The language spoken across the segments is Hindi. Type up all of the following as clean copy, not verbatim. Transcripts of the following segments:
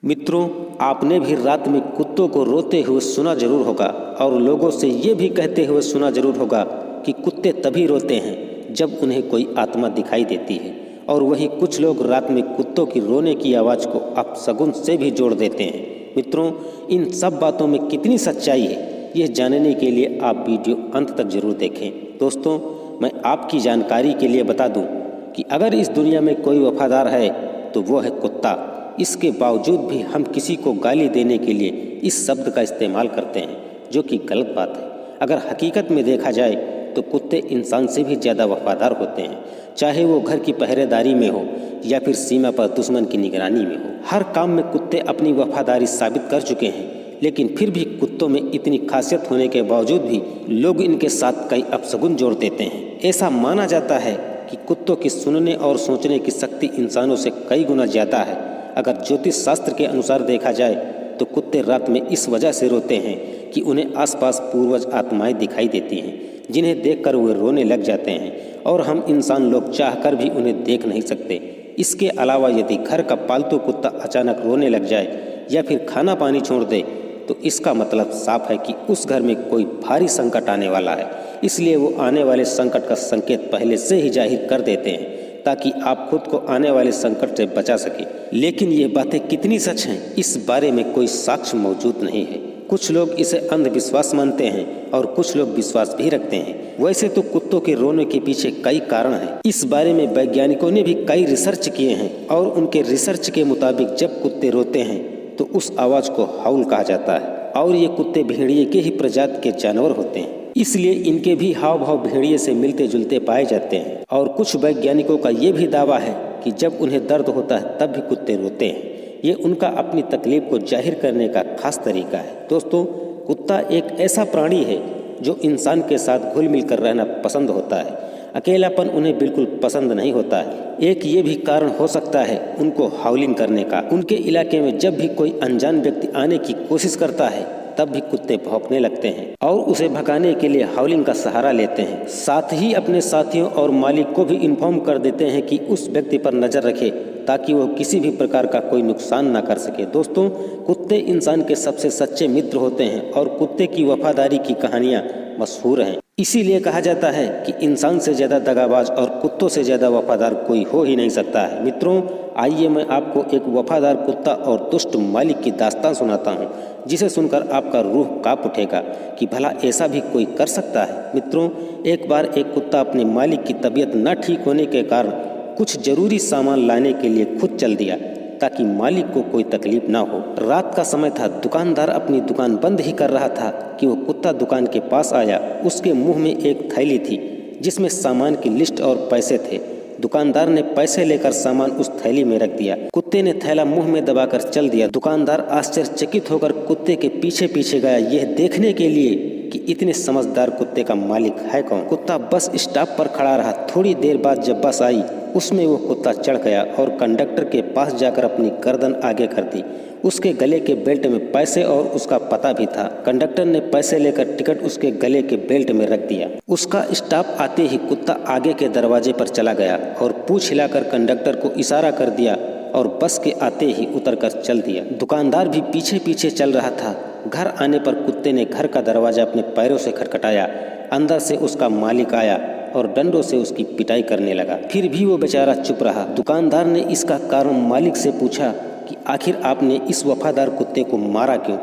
मित्रों, आपने भी रात में कुत्तों को रोते हुए सुना जरूर होगा और लोगों से ये भी कहते हुए सुना जरूर होगा कि कुत्ते तभी रोते हैं जब उन्हें कोई आत्मा दिखाई देती है। और वहीं कुछ लोग रात में कुत्तों की रोने की आवाज़ को अपशगुन से भी जोड़ देते हैं। मित्रों, इन सब बातों में कितनी सच्चाई है, यह जानने के लिए आप वीडियो अंत तक जरूर देखें। दोस्तों, मैं आपकी जानकारी के लिए बता दूं कि अगर इस दुनिया में कोई वफादार है तो वो है कुत्ता। इसके बावजूद भी हम किसी को गाली देने के लिए इस शब्द का इस्तेमाल करते हैं, जो कि गलत बात है। अगर हकीकत में देखा जाए तो कुत्ते इंसान से भी ज़्यादा वफादार होते हैं, चाहे वो घर की पहरेदारी में हो या फिर सीमा पर दुश्मन की निगरानी में हो। हर काम में कुत्ते अपनी वफादारी साबित कर चुके हैं, लेकिन फिर भी कुत्तों में इतनी खासियत होने के बावजूद भी लोग इनके साथ कई अपशगुन जोड़ देते हैं। ऐसा माना जाता है कि कुत्तों की सुनने और सोचने की शक्ति इंसानों से कई गुना ज़्यादा है। अगर ज्योतिष शास्त्र के अनुसार देखा जाए तो कुत्ते रात में इस वजह से रोते हैं कि उन्हें आसपास पूर्वज आत्माएं दिखाई देती हैं, जिन्हें देखकर वे रोने लग जाते हैं और हम इंसान लोग चाहकर भी उन्हें देख नहीं सकते। इसके अलावा यदि घर का पालतू कुत्ता अचानक रोने लग जाए या फिर खाना पानी छोड़ दे तो इसका मतलब साफ है कि उस घर में कोई भारी संकट आने वाला है। इसलिए वो आने वाले संकट का संकेत पहले से ही जाहिर कर देते हैं ताकि आप खुद को आने वाले संकट से बचा सके। लेकिन ये बातें कितनी सच हैं, इस बारे में कोई साक्ष्य मौजूद नहीं है। कुछ लोग इसे अंधविश्वास मानते हैं और कुछ लोग विश्वास भी रखते हैं। वैसे तो कुत्तों के रोने के पीछे कई कारण हैं। इस बारे में वैज्ञानिकों ने भी कई रिसर्च किए हैं और उनके रिसर्च के मुताबिक जब कुत्ते रोते हैं तो उस आवाज़ को हाउल कहा जाता है और ये कुत्ते भेड़िए के ही प्रजाति के जानवर होते हैं, इसलिए इनके भी हाव भाव भेड़िए से मिलते जुलते पाए जाते हैं। और कुछ वैज्ञानिकों का ये भी दावा है कि जब उन्हें दर्द होता है तब भी कुत्ते रोते हैं। ये उनका अपनी तकलीफ को जाहिर करने का खास तरीका है। दोस्तों, कुत्ता एक ऐसा प्राणी है जो इंसान के साथ घुल मिल कर रहना पसंद होता है। अकेलापन उन्हें बिल्कुल पसंद नहीं होता है। एक ये भी कारण हो सकता है उनको हाउलिंग करने का। उनके इलाके में जब भी कोई अनजान व्यक्ति आने की कोशिश करता है तब भी कुत्ते भौंकने लगते हैं और उसे भगाने के लिए हाउलिंग का सहारा लेते हैं। साथ ही अपने साथियों और मालिक को भी इन्फॉर्म कर देते हैं कि उस व्यक्ति पर नजर रखे ताकि वो किसी भी प्रकार का कोई नुकसान ना कर सके। दोस्तों, कुत्ते इंसान के सबसे सच्चे मित्र होते हैं और कुत्ते की वफादारी की कहानियां मशहूर हैं। इसीलिए कहा जाता है कि इंसान से ज़्यादा दगाबाज और कुत्तों से ज़्यादा वफादार कोई हो ही नहीं सकता है। मित्रों, आइए मैं आपको एक वफादार कुत्ता और दुष्ट मालिक की दास्तान सुनाता हूँ, जिसे सुनकर आपका रूह कांप उठेगा कि भला ऐसा भी कोई कर सकता है। मित्रों, एक बार एक कुत्ता अपने मालिक की तबीयत न ठीक होने के कारण कुछ जरूरी सामान लाने के लिए खुद चल दिया ताकि मालिक को कोई तकलीफ ना हो। रात का समय था, दुकानदार अपनी दुकान बंद ही कर रहा था कि वो कुत्ता दुकान के पास आया। उसके मुंह में एक थैली थी जिसमें सामान की लिस्ट और पैसे थे। दुकानदार ने पैसे लेकर सामान उस थैली में रख दिया। कुत्ते ने थैला मुंह में दबाकर चल दिया। दुकानदार आश्चर्यचकित होकर कुत्ते के पीछे पीछे गया, यह देखने के लिए कि इतने समझदार कुत्ते का मालिक है कौन। कुत्ता बस स्टॉप पर खड़ा रहा। थोड़ी देर बाद जब बस आई उसमें वो कुत्ता चढ़ गया और कंडक्टर के पास जाकर अपनी गर्दन आगे कर दी। उसके गले के बेल्ट में पैसे और उसका पता भी था। कंडक्टर ने पैसे लेकर टिकट उसके गले के बेल्ट में रख दिया। उसका स्टॉप आते ही कुत्ता आगे के दरवाजे पर चला गया और पूंछ हिलाकर कंडक्टर को इशारा कर दिया और बस के आते ही उतरकर चल दिया। दुकानदार भी पीछे पीछे चल रहा था। घर आने पर कुत्ते ने घर का दरवाजा अपने पैरों से खटखटाया। अंदर से उसका मालिक आया और डंडों से उसकी पिटाई करने लगा। फिर भी वो बेचारा चुप रहा। दुकानदार ने इसका कारण मालिक से पूछा कि आखिर आपने इस वफादार कुत्ते को मारा क्यों।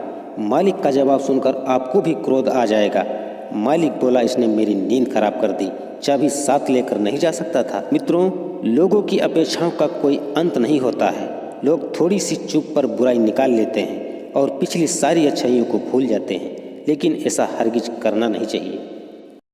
मालिक का जवाब सुनकर आपको भी क्रोध आ जाएगा। मालिक बोला, इसने मेरी नींद खराब कर दी, चाबी साथ लेकर नहीं जा सकता था। मित्रों, लोगों की अपेक्षाओं का कोई अंत नहीं होता है। लोग थोड़ी सी चूक पर बुराई निकाल लेते हैं और पिछली सारी अच्छाइयों को भूल जाते हैं, लेकिन ऐसा हरगिज करना नहीं चाहिए।